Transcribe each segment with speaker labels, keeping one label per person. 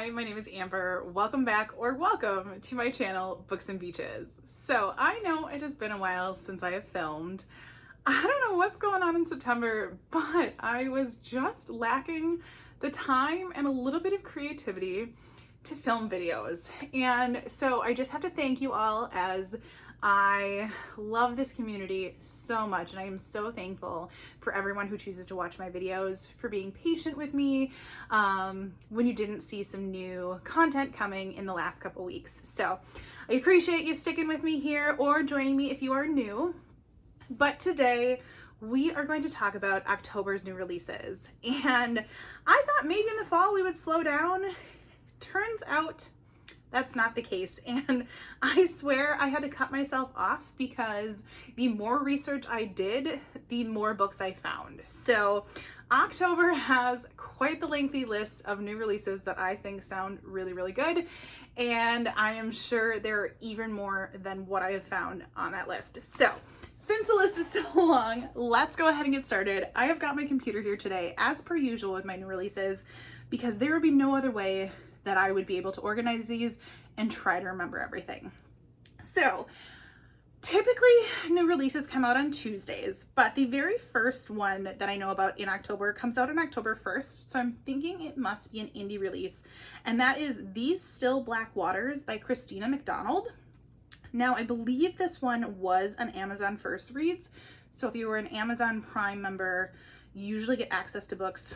Speaker 1: Hi, my name is Amber. Welcome back or welcome to my channel, Books and Beaches. So I know it has been a while since I have filmed. I don't know what's going on in September, but I was just lacking the time and a little bit of creativity to film videos. And so I just have to thank you all, as I love this community so much, and I am so thankful for everyone who chooses to watch my videos, for being patient with me when you didn't see some new content coming in the last couple weeks. So I appreciate you sticking with me here or joining me if you are new. But today we are going to talk about October's new releases. And I thought maybe in the fall we would slow down. Turns out that's not the case. And I swear I had to cut myself off because the more research I did, the more books I found. So October has quite the lengthy list of new releases that I think sound really, really good. And I am sure there are even more than what I have found on that list. So since the list is so long, let's go ahead and get started. I have got my computer here today, as per usual with my new releases, because there would be no other way that I would be able to organize these and try to remember everything. So typically new releases come out on Tuesdays, but the very first one that I know about in October comes out on October 1st. So I'm thinking it must be an indie release. And that is These Still Black Waters by Christina McDonald. Now, I believe this one was an Amazon First Reads. So if you were an Amazon Prime member, you usually get access to books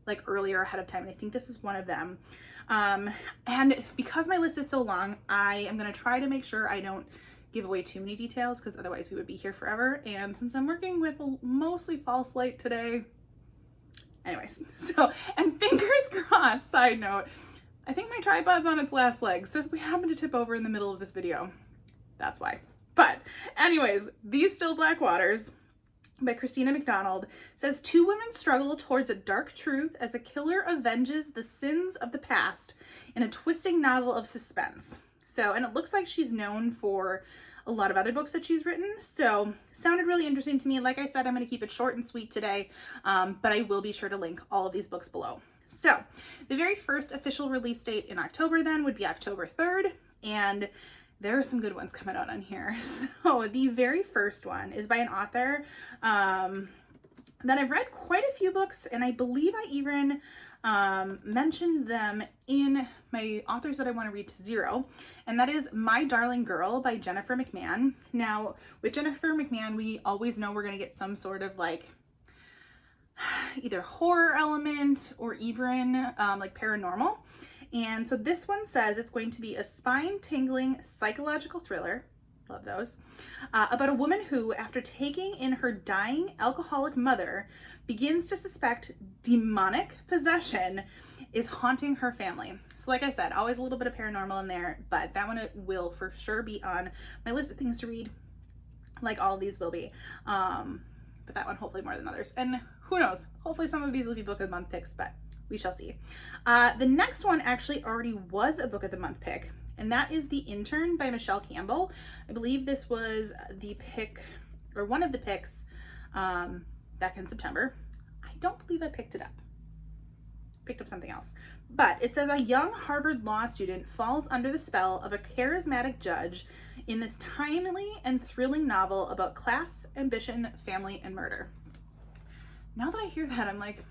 Speaker 1: like earlier ahead of time. And I think this is one of them. And because my list is so long, I am going to try to make sure I don't give away too many details, because otherwise we would be here forever. And since I'm working with a mostly false light today, anyways, so, and fingers crossed, side note, I think my tripod's on its last leg, so if we happen to tip over in the middle of this video, that's why. But anyways, These Still Black Waters by Christina McDonald says two women struggle towards a dark truth as a killer avenges the sins of the past in a twisting novel of suspense. So, and it looks like she's known for a lot of other books that she's written, so sounded really interesting to me. Like I said, I'm going to keep it short and sweet today, but I will be sure to link all of these books below. So the very first official release date in October then would be October 3rd, and there are some good ones coming out on here. So the very first one is by an author that I've read quite a few books, and I believe I even mentioned them in my authors that I want to read to zero, and that is My Darling Girl by Jennifer McMahon. Now, with Jennifer McMahon, we always know we're going to get some sort of like either horror element or even like paranormal. And so this one says it's going to be a spine-tingling psychological thriller, love those, about a woman who, after taking in her dying alcoholic mother, begins to suspect demonic possession is haunting her family. So like I said, always a little bit of paranormal in there, but that one will for sure be on my list of things to read, like all of these will be. But that one hopefully more than others. And who knows, hopefully some of these will be book of the month picks, but we shall see. The next one actually already was a book of the month pick, and that is The Intern by Michelle Campbell. I believe this was the pick, or one of the picks, back in September. I don't believe I picked it up. Picked up something else. But it says a young Harvard law student falls under the spell of a charismatic judge in this timely and thrilling novel about class, ambition, family, and murder. Now that I hear that, I'm like,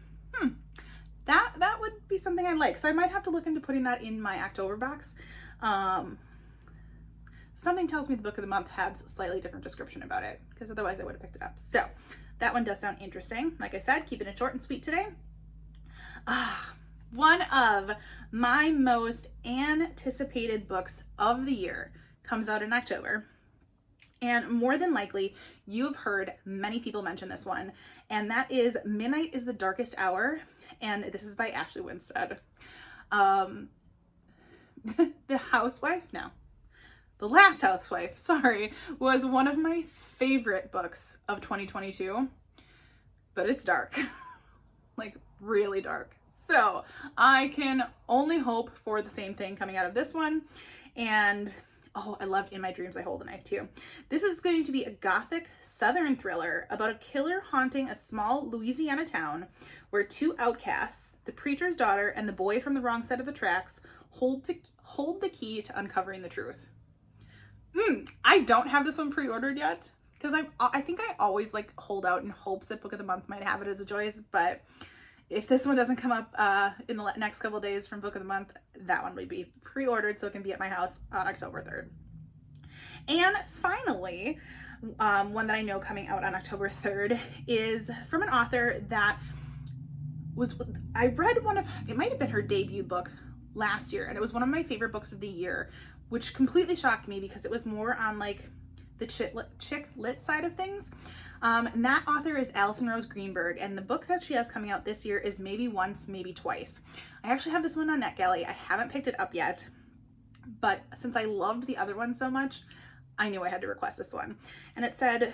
Speaker 1: that would be something I like. So I might have to look into putting that in my October box. Something tells me the book of the month had a slightly different description about it, because otherwise I would have picked it up. So that one does sound interesting. Like I said, keeping it short and sweet today. One of my most anticipated books of the year comes out in October. And more than likely, you've heard many people mention this one, and that is Midnight is the Darkest Hour, and this is by Ashley Winstead. The Last Housewife, sorry, was one of my favorite books of 2022, but it's dark, like really dark. So I can only hope for the same thing coming out of this one. And Oh, I loved In My Dreams I Hold a Knife too. This is going to be a gothic southern thriller about a killer haunting a small Louisiana town where two outcasts, the preacher's daughter and the boy from the wrong side of the tracks, hold the key to uncovering the truth. I don't have this one pre-ordered yet because I think I always like hold out in hopes that Book of the Month might have it as a choice, but if this one doesn't come up in the next couple of days from Book of the Month, that one will be pre-ordered so it can be at my house on October 3rd. And finally, one that I know coming out on October 3rd is from an author that I read one of, it might have been her debut book last year, and it was one of my favorite books of the year, which completely shocked me because it was more on like the chick lit side of things. And that author is Alison Rose Greenberg, and the book that she has coming out this year is Maybe Once, Maybe Twice. I actually have this one on NetGalley. I haven't picked it up yet, but since I loved the other one so much, I knew I had to request this one. And it said,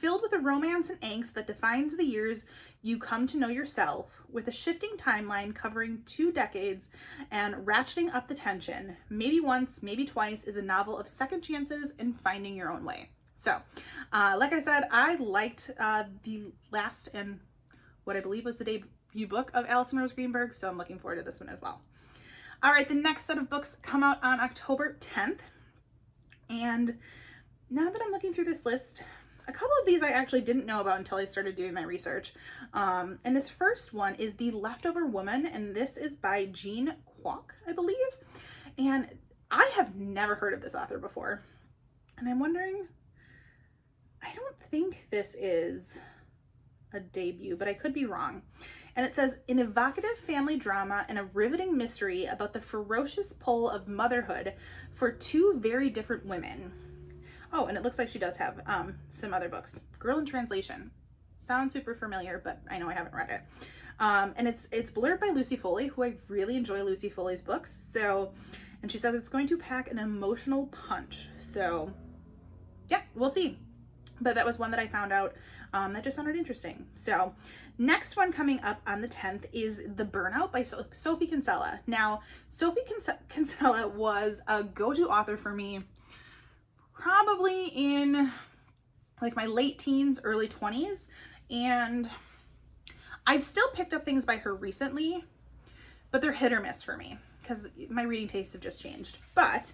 Speaker 1: filled with a romance and angst that defines the years you come to know yourself, with a shifting timeline covering 2 decades and ratcheting up the tension, Maybe Once, Maybe Twice is a novel of second chances and finding your own way. So, like I said, I liked the last and what I believe was the debut book of Alison Rose Greenberg, so I'm looking forward to this one as well. All right, the next set of books come out on October 10th, and now that I'm looking through this list, a couple of these I actually didn't know about until I started doing my research. And this first one is The Leftover Woman, and this is by Jean Kwok, I believe. And I have never heard of this author before. And I'm wondering, I don't think this is a debut, but I could be wrong. And it says, an evocative family drama and a riveting mystery about the ferocious pull of motherhood for 2 very different women. Oh, and it looks like she does have some other books. Girl in Translation. Sounds super familiar, but I know I haven't read it. And it's blurred by Lucy Foley, who I really enjoy Lucy Foley's books. So, and she says it's going to pack an emotional punch. So, yeah, we'll see. But that was one that I found out that just sounded interesting. So, next one coming up on the 10th is The Burnout by Sophie Kinsella. Now, Sophie Kinsella was a go-to author for me probably in like my late teens, early 20s, and I've still picked up things by her recently, but they're hit or miss for me because my reading tastes have just changed. But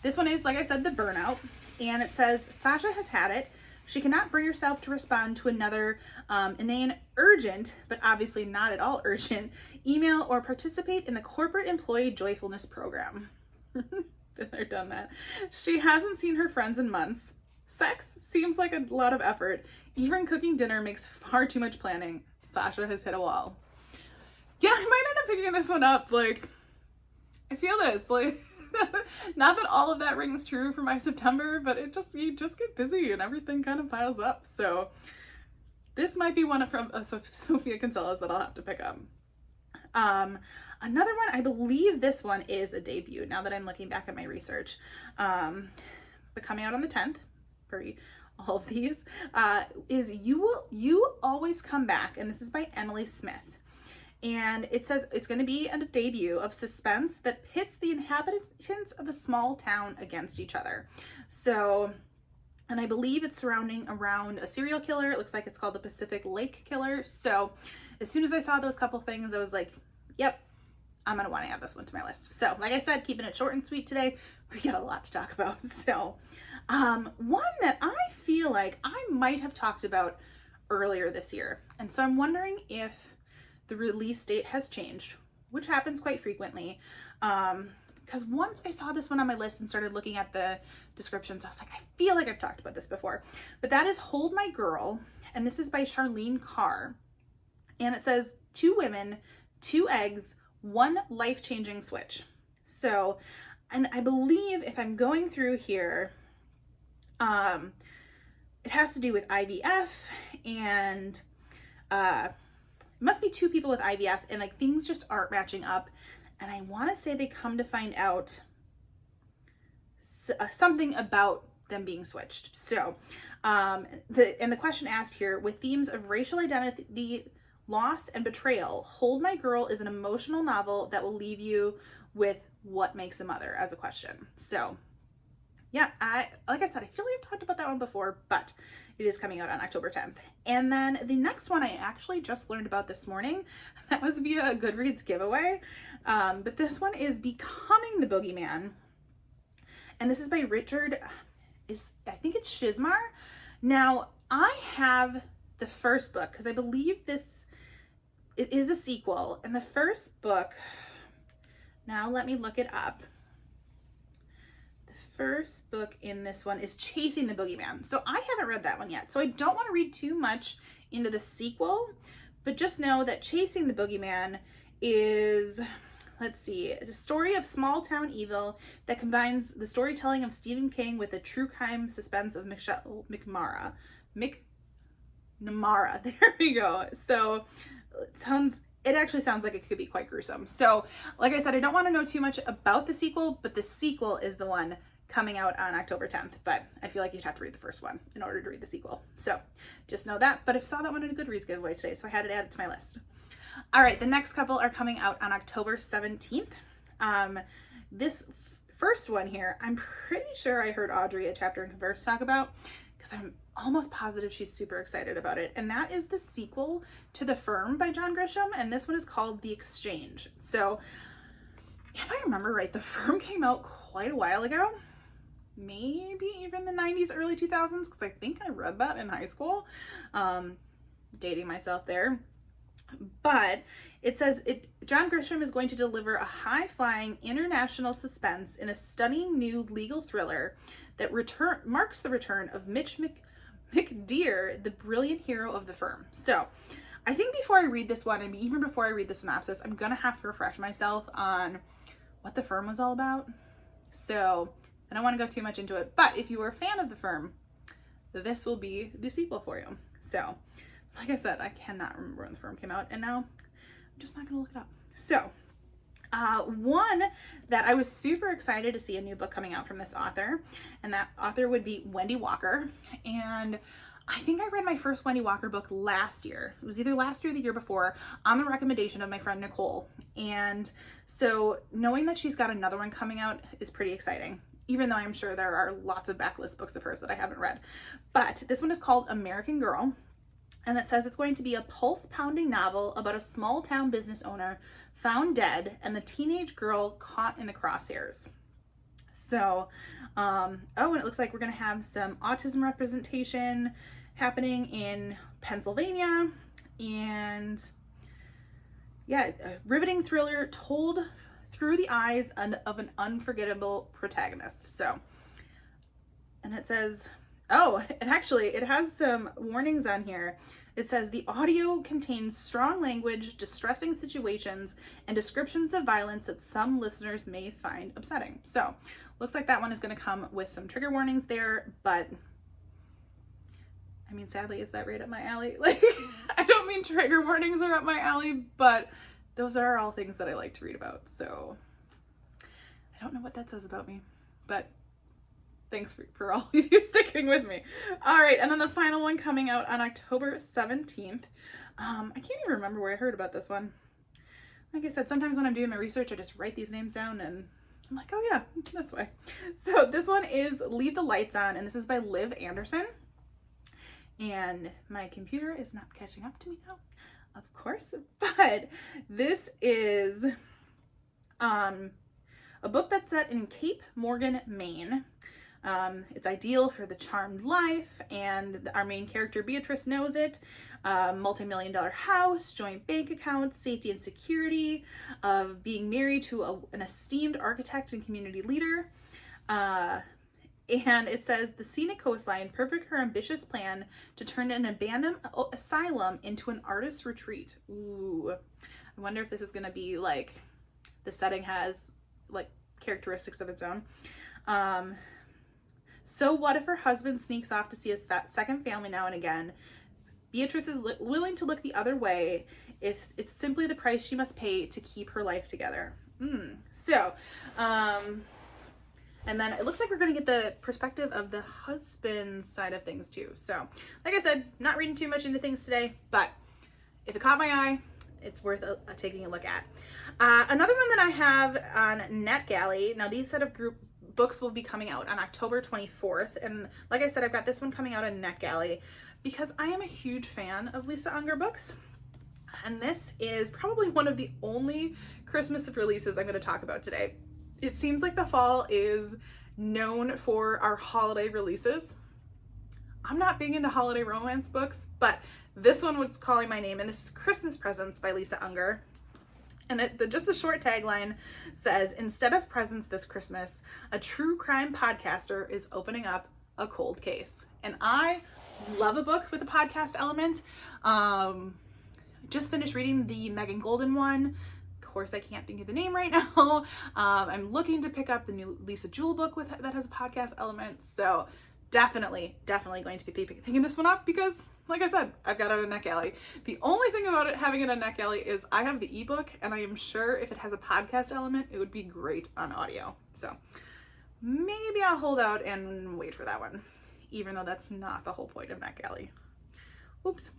Speaker 1: this one is, like I said, The Burnout, and it says, Sasha has had it. She cannot bring herself to respond to another inane, urgent, but obviously not at all urgent, email or participate in the corporate employee joyfulness program. Been there, done that. She hasn't seen her friends in months. Sex seems like a lot of effort. Even cooking dinner makes far too much planning. Sasha has hit a wall. Yeah, I might end up picking this one up. Like, I feel this. Like, not that all of that rings true for my September, but you just get busy and everything kind of piles up. So this might be one from Sophia Kinsella's that I'll have to pick up. Another one, I believe this one is a debut now that I'm looking back at my research, but coming out on the 10th for all of these, is You Always Come Back, and this is by Emily Smith. And it says it's going to be a debut of suspense that pits the inhabitants of a small town against each other. So, and I believe it's surrounding around a serial killer. It looks like it's called the Pacific Lake Killer. So as soon as I saw those couple things, I was like, yep, I'm going to want to add this one to my list. So like I said, keeping it short and sweet today, we got a lot to talk about. So one that I feel like I might have talked about earlier this year. And so I'm wondering if the release date has changed, which happens quite frequently. Because once I saw this one on my list and started looking at the descriptions, I was like, I feel like I've talked about this before. But that is Hold My Girl, and this is by Charlene Carr. And it says 2 women, 2 eggs, 1 life-changing switch. So, and I believe if I'm going through here, it has to do with IVF, and it must be 2 people with IVF, and like things just aren't matching up. And I want to say they come to find out something about them being switched. So, the question asked here, with themes of racial identity, loss, and betrayal, Hold My Girl is an emotional novel that will leave you with what makes a mother as a question. So, Yeah, like I said, I feel like I've talked about that one before, but it is coming out on October 10th. And then the next one I actually just learned about this morning. That was via a Goodreads giveaway. But this one is Becoming the Boogeyman. And this is by Richard, I think it's Shizmar. Now, I have the first book because I believe it is a sequel. And the first book, now let me look it up. First book in this one is Chasing the Boogeyman. So I haven't read that one yet. So I don't want to read too much into the sequel, but just know that Chasing the Boogeyman is, let's see, it's a story of small town evil that combines the storytelling of Stephen King with the true crime suspense of Michelle McNamara. There we go. So it actually sounds like it could be quite gruesome. So like I said, I don't want to know too much about the sequel, but the sequel is the one coming out on October 10th, but I feel like you'd have to read the first one in order to read the sequel. So just know that, but I saw that one in a Goodreads giveaway today, so I had it added to my list. All right, the next couple are coming out on October 17th. This first one here, I'm pretty sure I heard Audrey at Chapter and Converse talk about, because I'm almost positive she's super excited about it. And that is the sequel to The Firm by John Grisham, and this one is called The Exchange. So if I remember right, The Firm came out quite a while ago, maybe even the 90s, early 2000s, because I think I read that in high school. Dating myself there. But it says John Grisham is going to deliver a high-flying international suspense in a stunning new legal thriller that marks the return of Mitch McDear, the brilliant hero of The Firm. So I think before I read this one, and even before I read the synopsis, I'm going to have to refresh myself on what The Firm was all about. So I don't want to go too much into it, but if you are a fan of The Firm, this will be the sequel for you. So, like I said, I cannot remember when The Firm came out, and now I'm just not going to look it up. So, one that I was super excited to see a new book coming out from this author, and that author would be Wendy Walker. And I think I read my first Wendy Walker book last year. It was either last year or the year before, on the recommendation of my friend Nicole. And so knowing that she's got another one coming out is pretty exciting, even though I'm sure there are lots of backlist books of hers that I haven't read. But this one is called American Girl, and it says it's going to be a pulse-pounding novel about a small-town business owner found dead and the teenage girl caught in the crosshairs. So, and it looks like we're going to have some autism representation happening in Pennsylvania, and yeah, a riveting thriller told through the eyes of an unforgettable protagonist. So, and it says, it has some warnings on here. It says the audio contains strong language, distressing situations, and descriptions of violence that some listeners may find upsetting. So, looks like that one is going to come with some trigger warnings there, but I mean, sadly, is that right up my alley? Like, I don't mean trigger warnings are up my alley, but those are all things that I like to read about. So I don't know what that says about me, but thanks for all of you sticking with me. All right, and then the final one coming out on October 17th. I can't even remember where I heard about this one. Like I said, sometimes when I'm doing my research, I just write these names down and I'm like, oh yeah, that's why. So this one is Leave the Lights On, and this is by Liv Anderson. And my computer is not catching up to me now, of course, but this is a book that's set in Cape Morgan, Maine. It's ideal for the charmed life, and our main character Beatrice knows it. Multi-million-dollar house, joint bank accounts, safety and security, of being married to an esteemed architect and community leader. And it says the scenic coastline, perfect her ambitious plan to turn an abandoned asylum into an artist's retreat. Ooh, I wonder if this is going to be like, the setting has like characteristics of its own. So what if her husband sneaks off to see his second family now and again? Beatrice is willing to look the other way if it's simply the price she must pay to keep her life together. And then it looks like we're going to get the perspective of the husband's side of things too. So, like I said, not reading too much into things today, but if it caught my eye, it's worth taking a look at. Another one that I have on NetGalley. Now, these set of books will be coming out on October 24th. And like I said, I've got this one coming out on NetGalley because I am a huge fan of Lisa Unger books. And this is probably one of the only Christmas releases I'm going to talk about today. It seems like the fall is known for our holiday releases. I'm not big into holiday romance books, but this one was calling my name, and this is Christmas Presents by Lisa Unger. And just a short tagline says, instead of presents this Christmas, a true crime podcaster is opening up a cold case. And I love a book with a podcast element. Just finished reading the Megan Golden one. Of course, I can't think of the name right now. I'm looking to pick up the new Lisa Jewell book that has a podcast element. So definitely going to be picking this one up because, like I said, I've got it on NetGalley. The only thing about it having it on NetGalley is I have the ebook, and I am sure if it has a podcast element, it would be great on audio. So maybe I'll hold out and wait for that one, even though that's not the whole point of NetGalley. Oops.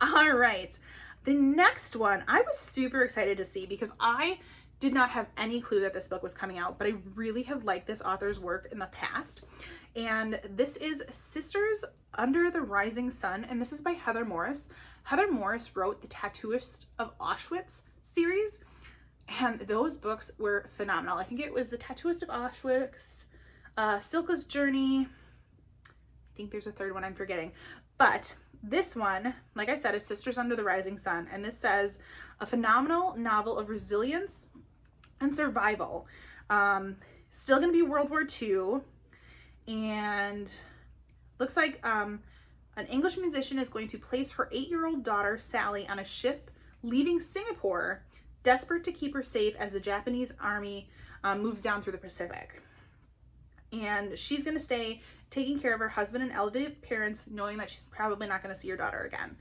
Speaker 1: All right. The next one I was super excited to see because I did not have any clue that this book was coming out, but I really have liked this author's work in the past. And this is Sisters Under the Rising Sun, and this is by Heather Morris. Heather Morris wrote the Tattooist of Auschwitz series, and those books were phenomenal. I think it was the Tattooist of Auschwitz, Silka's Journey. I think there's a third one I'm forgetting. But this one, like I said, is Sisters Under the Rising Sun, and this says a phenomenal novel of resilience and survival. Still going to be World War II, and looks like an English musician is going to place her 8-year-old daughter Sally on a ship leaving Singapore, desperate to keep her safe as the Japanese army moves down through the Pacific. And she's going to stay taking care of her husband and elderly parents, knowing that she's probably not going to see her daughter again.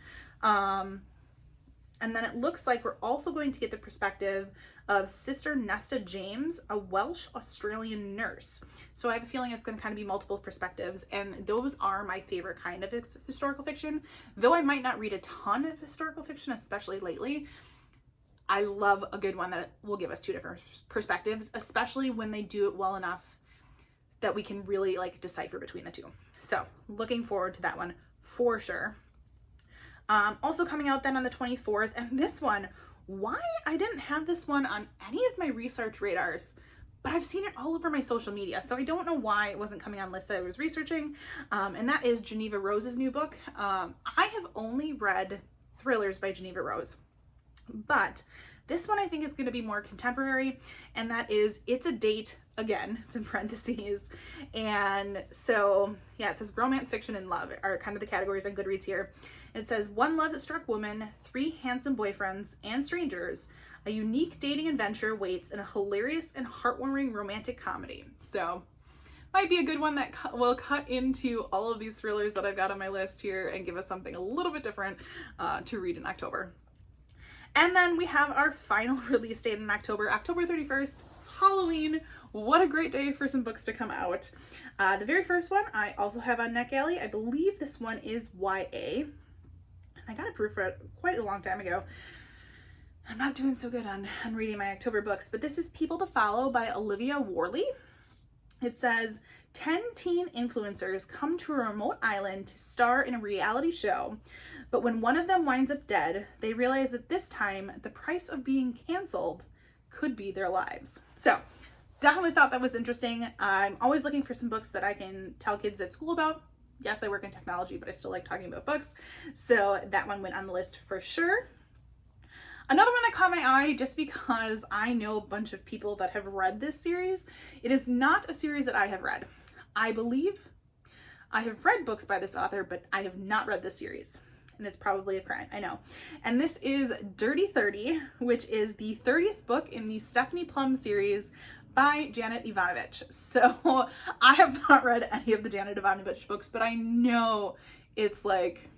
Speaker 1: And then it looks like we're also going to get the perspective of Sister Nesta James, a Welsh Australian nurse. So I have a feeling it's going to kind of be multiple perspectives, and those are my favorite kind of historical fiction. Though I might not read a ton of historical fiction, especially lately, I love a good one that will give us two different perspectives, especially when they do it well enough that we can really decipher between the two. So looking forward to that one for sure. Also coming out then on the 24th, and this one, why I didn't have this one on any of my research radars, but I've seen it all over my social media, so I don't know why it wasn't coming on lists I was researching, and that is Geneva Rose's new book. I have only read thrillers by Geneva Rose, but this one I think is going to be more contemporary, and that is It's a Date Again. It's in parentheses. And so, yeah, it says romance, fiction, and love are kind of the categories on Goodreads here. And it says, one love-struck woman, 3 handsome boyfriends, and strangers. A unique dating adventure waits in a hilarious and heartwarming romantic comedy. So, might be a good one that will cut into all of these thrillers that I've got on my list here and give us something a little bit different to read in October. And then we have our final release date in October, October 31st, Halloween. What a great day for some books to come out. The very first one I also have on NetGalley. I believe this one is YA. I got approved for it quite a long time ago. I'm not doing so good on reading my October books, but this is People to Follow by Olivia Worley. It says, 10 teen influencers come to a remote island to star in a reality show, but when one of them winds up dead, they realize that this time the price of being canceled could be their lives. So definitely thought that was interesting. I'm always looking for some books that I can tell kids at school about. Yes, I work in technology, but I still like talking about books. So that one went on the list for sure. Another one that caught my eye, just because I know a bunch of people that have read this series. It is not a series that I have read. I believe I have read books by this author, but I have not read this series. And it's probably a crime, I know. And this is Dirty 30, which is the 30th book in the Stephanie Plum series by Janet Ivanovich. So I have not read any of the Janet Ivanovich books, but I know it's like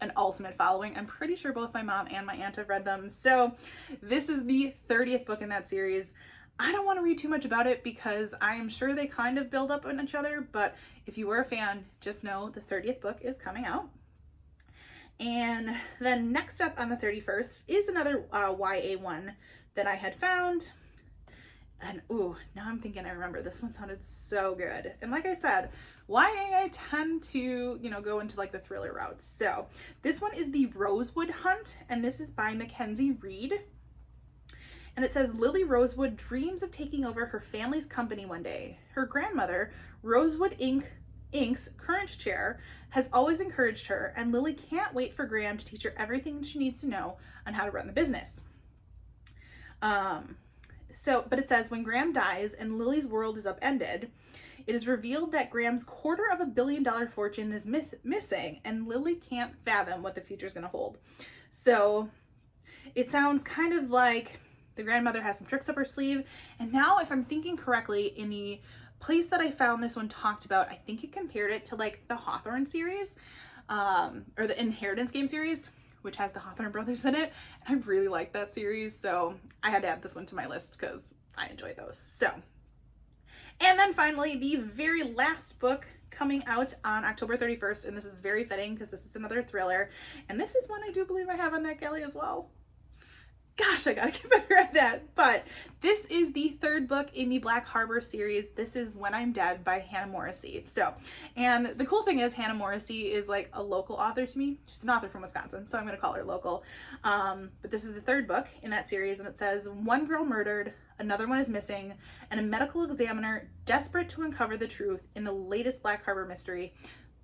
Speaker 1: an ultimate following. I'm pretty sure both my mom and my aunt have read them. So this is the 30th book in that series. I don't want to read too much about it because I am sure they kind of build up on each other, but if you were a fan, just know the 30th book is coming out. And then next up on the 31st is another YA one that I had found. And ooh, now I'm thinking I remember, this one sounded so good. And like I said, YA, I tend to, you know, go into like the thriller route. So this one is the Rosewood Hunt, and this is by Mackenzie Reed. And it says, Lily Rosewood dreams of taking over her family's company one day. Her grandmother, Rosewood Inc.'s current chair, has always encouraged her, and Lily can't wait for Graham to teach her everything she needs to know on how to run the business. But it says, when Graham dies and Lily's world is upended, it is revealed that Graham's $250 million fortune is missing, and Lily can't fathom what the future is going to hold. So it sounds kind of like the grandmother has some tricks up her sleeve. And now, if I'm thinking correctly, in the place that I found this one talked about, I think it compared it to like the Hawthorne series, or the Inheritance Game series, which has the Hawthorne brothers in it. And I really like that series, so I had to add this one to my list because I enjoy those. So, and then finally, the very last book coming out on October 31st, and this is very fitting because this is another thriller, and this is one I do believe I have on NetGalley as well. Gosh, I gotta get better at that. But this is the third book in the Black Harbor series. This is When I'm Dead by Hannah Morrissey. So, and the cool thing is Hannah Morrissey is like a local author to me. She's an author from Wisconsin, so I'm gonna call her local. But this is the third book in that series, and it says, one girl murdered, another one is missing, and a medical examiner desperate to uncover the truth in the latest Black Harbor mystery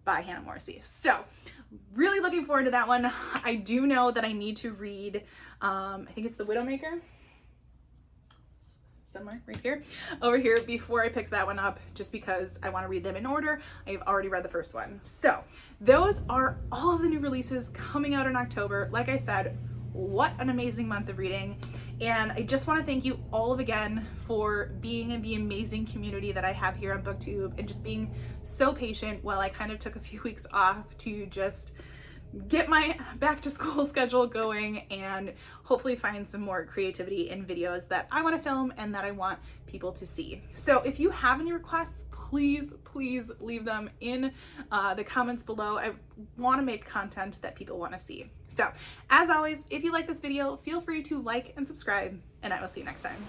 Speaker 1: by Hannah Morrissey. So, really looking forward to that one. I do know that I need to read, I think it's The Widowmaker, somewhere right here, over here, before I pick that one up, just because I want to read them in order. I've already read the first one. So those are all of the new releases coming out in October. Like I said, what an amazing month of reading. And I just want to thank you all again for being in the amazing community that I have here on BookTube, and just being so patient while I kind of took a few weeks off to just get my back to school schedule going and hopefully find some more creativity in videos that I want to film and that I want people to see. So if you have any requests, please leave them in the comments below. I want to make content that people want to see. So as always, if you like this video, feel free to like and subscribe, and I will see you next time.